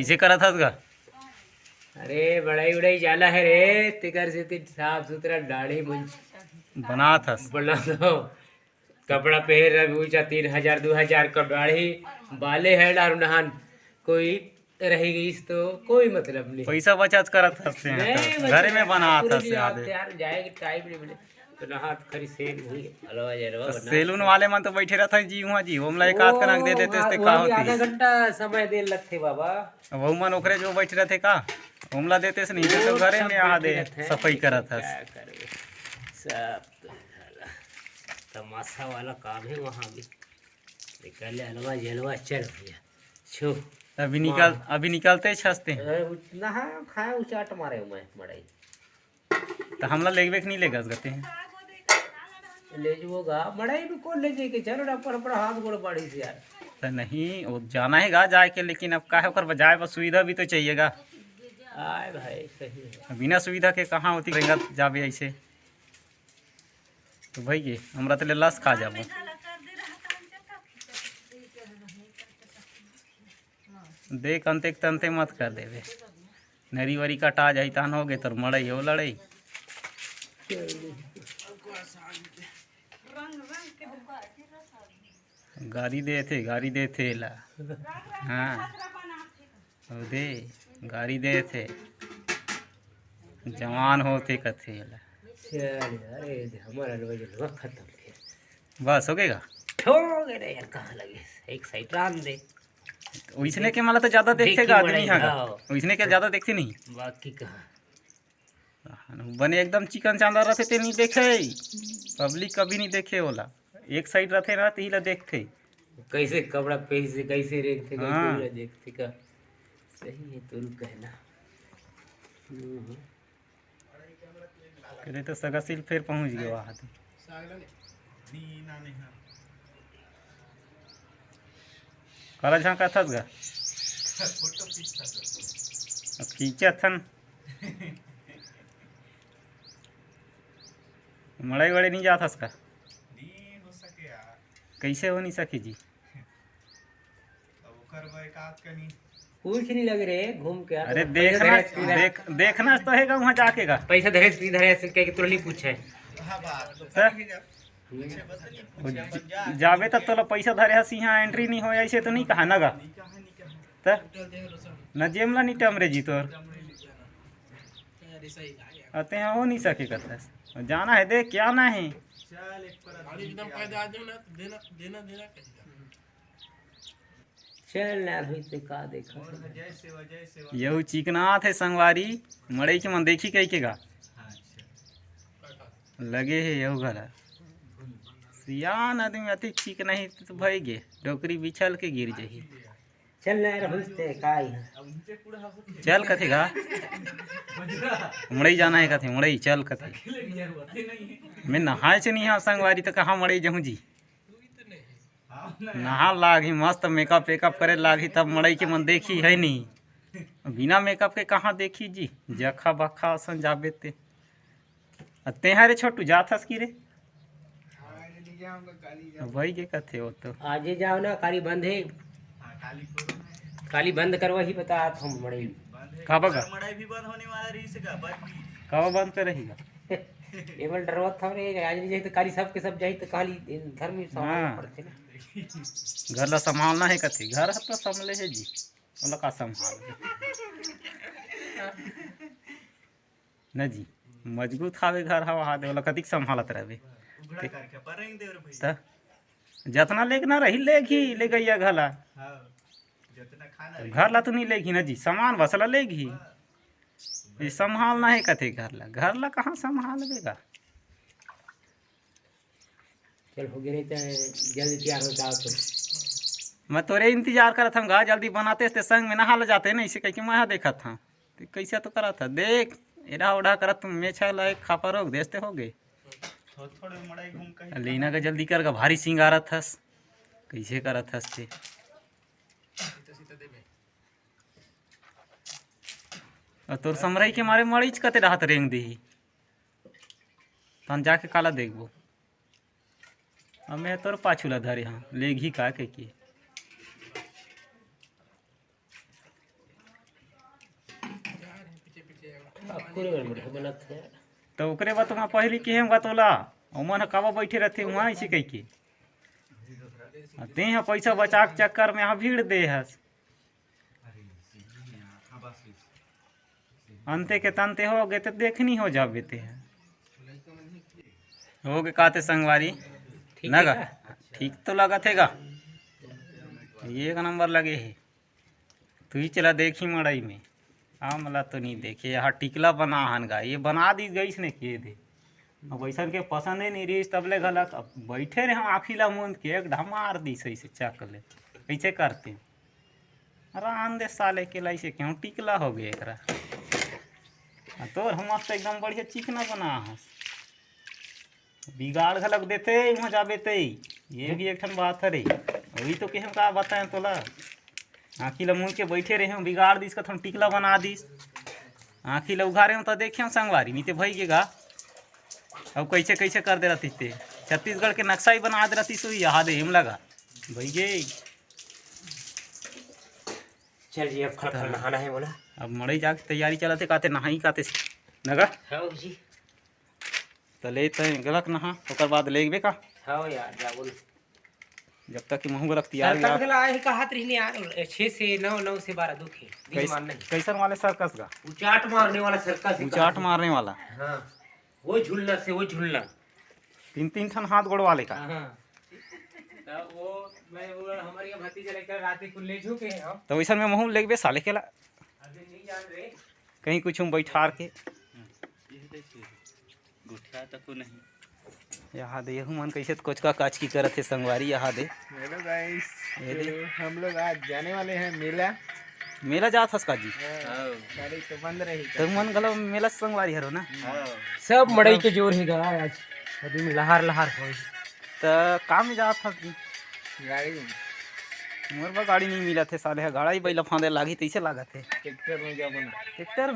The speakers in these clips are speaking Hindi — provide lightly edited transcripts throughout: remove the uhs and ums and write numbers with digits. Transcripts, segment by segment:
कैसे करा था उसका? अरे बड़ाई उड़ाई जाला है रे, तिकर से ती साफ सुथरा दाढ़ी मुंछ बना था। बना दो। कपड़ा पहन रहा ऊंचा 3,000 2,000 का दाढ़ी बाले है डार नहान कोई रही गई तो कोई मतलब नहीं। पैसा बचत करत हंसते नहीं हैं घरे में बना था से आप आधे। यार जाएगी टाइम नहीं मिले तो नहा खरी सेल नहीं हलवा जरवा तो बना सैलून वाले मन तो बैठे रहता जी वहाँ जी ओमला एक आध कनक दे देते ते का वहाँ भी होती आधा घंटा समय दे लगते बाबा। वो मन ओकरे जो बैठ रहे थे का ओमला देते से नहीं तो घरे में आ दे सफाई करत हस। क्या करोगे सब तो साला तमाशा वाला काम है वहाँ भी। निकल हलवा जलवा चल भैया छो अभी निकलते छसते हैं नहा खाए उचाट मारे मैं मड़ाई तो हमला लेगबे नहीं लेगा गते हैं ले जोगा मड़ाई भी कौन ले जाएगी चलो ना पर हाथ गोड़ बाड़ी से यार। तो नहीं वो जाना है गा जाए के लेकिन अब का है ओकर बजाय बस सुविधा भी तो चाहिएगा। आए भाई सही है बिना सुविधा के कहाँ होती रहेगा जाबे ऐसे तो भाई ये हमरा तो लस खा जाबो। देख अंते तंते मत कर देवे नरी वरी कटा जाई तहन हो गए तो मड़ई हो लड़ई। गाड़ी दे थे ला हाँ हो दे गाड़ी दे थे जवान होते कथे ला चल अरे हमारा हलवा खत्म है बस हो गएगा हो गए रे यार कहाँ लगे एक साइड रान दे उसने के माला तो ज्यादा देखते देखी आदमी बड़ाई, यहाँ का हाँ। उसने के ज्यादा देखते नहीं बाकी कहाँ बने एकदम चिकन चांदा रहते ते नहीं देखे पब्लिक कभी नहीं देखे वाला एक साइड रहते ना तो ही ला देखते कैसे कपड़ा पहन से कैसे रेखते हाँ। कैसे देखते का सही है तुम कहना। करे तो सगासील फिर पहुंच गए वहाँ तो करा झाँका था गा खींचा थन मड़ाई वड़े नहीं जाता का कैसे हो नहीं सके जी कुछ नहीं लग रहे घूम के अरे देखना तो है वहाँ जाके का पैसा दहेज की दहेज कह के तुरंत पूछे जाबे तब तो पैसा धरे हस यहाँ एंट्री नहीं हो ऐसे तो नहीं कहा ना गा न जेमला नहीं टमरे जी तोर अते यहाँ हो नहीं सके कथा जाना है देख क्या ना है चल यार हुई तो का देखा यहू चिकना थे संगवारी मड़ई के मन देखी कही के गा लगे है यहू घर सियान आदमी अति चिक नहीं तो भाई गे डोकरी बिछल के गिर जाही चल यार हुई काई चल कथे गा मड़ई जाना है कथे मड़ई चल कथे मैं नहाए से नहीं हाँ संगवारी तो कहाँ मड़ई जाऊँ जी नहा लागी मस्त मेकअप वेकअप करे लागी तब मड़ई के मन देखी है नहीं बिना मेकअप के कहाँ देखी जी जखा बखा असन जाबे ते तेहारे छोटू जाथस की रे वही के कथे हो तो आजे जाओ ना काली बंद है काली बंद करवा ही बता आप हम मड़ई कब मड़ाई भी बंद होने वाला रही से कब बंद कर रहेगा एवल डरवा था रे आज नहीं जाए तो काली सब के सब जाई तो काली घर में सामान पड़ते ना घर ला संभालना है कथे घर तो संभले है जी बोला का संभाल न जी मजबूत हावे घर हवा हाथ बोला कतिक संभालत रहे जतना लेग ना रही लेगी ले गैया घला घर ला तो नहीं लेगी ना जी सामान बसला लेगी ये संभालना है कथे घर ला कहाँ संभाल बेगा चल हो गए तो जल्दी तैयार हो जाओ तो मैं तोरे इंतजार करा था गा जल्दी बनाते थे संग में नहा ले जाते ना इसे कह के मैं देखा था तो कैसे तो करा था देख एड़ा उड़ा करा तुम मैं छा एक खापा रोक देते हो गए लेना का जल्दी कर का भारी सिंगारा थस कैसे करा थस ते और तोर समरई के मारे मरीच कते राहत रेंग दी तन जाके काला देखबो हमें तोर पाछूला धरे हाँ लेगी का के पूरे घर में बनत है। तो ओकरे बाद तुम पहली के हम बतौला ओमन कब बैठे रहते वहाँ ऐसे कह के ते यहाँ पैसा बचा के चक्कर में यहाँ भीड़ दे हस अंते के तंते हो गए तो देखनी हो जाबे ते हो गए काते संगवारी ना गा ठीक तो लगा थे गा एक नंबर लगे है तू ही चला देखी मड़ई में मला तो नहीं देखे यहाँ टिकला बना हन गा ये बना दी गई ने के दे अब ऐसा के पसंद ही नहीं रही तबले गलत अब बैठे रहे हम आखिला मुंद के एक ढमार दी सही से चक ले ऐसे करते रान दे साले के लाई से क्यों टिकला हो गए एकरा तोर हम तो एकदम बढ़िया चिकना बना हस बिगाड़ घलक देते वहाँ जाबे ते ये भी एक ठन बात है रे वही तो के हम का बताएं तोला आँखी ला मुँह के बैठे रहे हम बिगाड़ दिस का थोड़ा टिकला बना दिस आँखी ला उघारे हम तो देखे हम संगवारी नहीं तो भई गेगा अब कैसे कैसे कर दे रही थे छत्तीसगढ़ के नक्शा ही बना दे रही सो यहाँ दे हिम लगा भई गे चल जी अब खड़ नहाना है बोला। अब मड़ई जाके तैयारी चलते काते नहाई काते नगा हाँ जी तले तो गलत नहा ओकर बाद लेगबे का हाँ यार जा बोल जब तक कि महू गलत तैयार सर कब आए का हाथ रहने यार 6 से 9 9 से 12 दुखे बीच मारना है कैसन वाले सर्कस का उचाट मारने वाला सर्कस उचाट मारने वाला हाँ वो झूलना से वो झूलना 3-3 ठन हाथ गोड़ वाले का हाँ तब वो मैं वो हमारी भतीजा लेकर रात को ले झुके हैं हम तो वैसा में महू लेगबे साले केला अभी नहीं जान रहे कहीं कुछ हम बैठार के गुठिया तक को नहीं यहाँ दे मन कैसे कोच का काच की करत है संगवारी यहाँ दे हेलो गाइस ये दे हम लोग आज जाने वाले हैं मेला। मेला जात हस का जी गाड़ी तो बंद रही तो मन गलो मेला संगवारी हरो ना सब मड़ई के जोर है गा आज अभी में लहार लहार हो तो काम में जात हस जी गाड़ी मोर बा गाड़ी नहीं मिला थे साले है गाड़ा ही बैला फांदे लागी तैसे लागत है ट्रैक्टर में जाबो ना ट्रैक्टर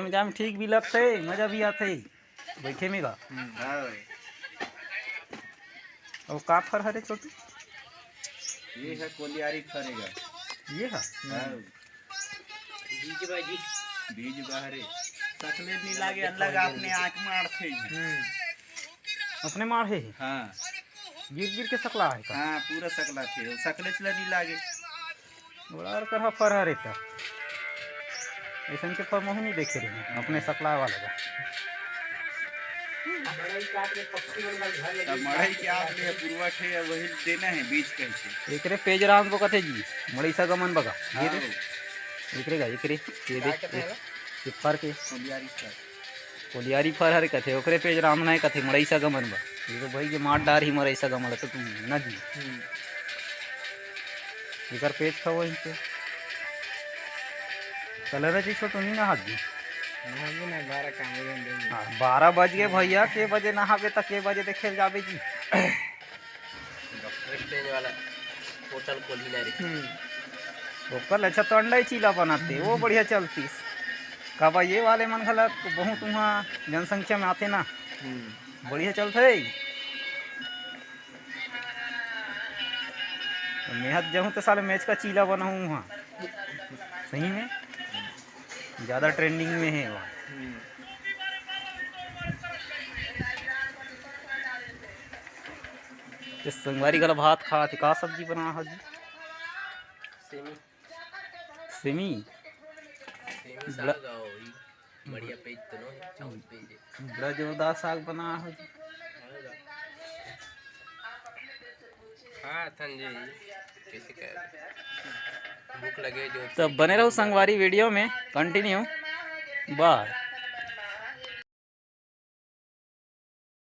में जाम ठीक भी लगते मजा भी आते बैठे में गा और का फर हरे छोटू ये है कोलियारी फरेगा ये है बीज बाजी बीज बाहरे सकले नहीं लागे अलग आपने आंख मार थे अपने मार है हाँ गिर गिर के सकला है का हाँ पूरा सकला थे सकले चला नहीं लागे बड़ा कर फर हरे था ऐसा के फर मोह नहीं देखे रहे अपने सकला वाला का तब मड़ई के आपने पूर्वा थे वही देना है बीज कैसे एकरे पेज राम को कथे जी मड़ई सा गमन बगा ये दे एकरे गा एकरे ये दे ये फर के कोलियारी फर कोलियारी फर हरे कथे ओकरे पेज राम नहीं कथे मड़ई सा गमन बा ये तो भाई के मार डार ही मड़ई सा गमन तो तुम ना जी इधर पेज था वहीं पे कलर जी छोटू नहीं ना हाथ जी नहाबो ना 12 काम देंगे 12 बज गए भैया के बजे नहाबे तक के बजे देखे जाबे जी वाला होटल खोली ना रे ओकर अच्छा तो अंडा चीला बनाते वो बढ़िया चलती कबा ये वाले मन खला बहुत वहाँ जनसंख्या में आते ना बढ़िया चलते मेहत जहूँ तो साले मैच का चीला बनाऊँ वहाँ सही में ज़्यादा ट्रेंडिंग में है वहाँ तो संगवारी गला भात खा थे का सब्जी बना है जी सेमी सेमी साग गाओ बढ़िया पेज तो नो चावल पेज बड़ा जोरदार साग बना है जी हाँ संजय कैसे कर भूख लगे जो तो बने रहो संगवारी वीडियो में कंटिन्यू बाय।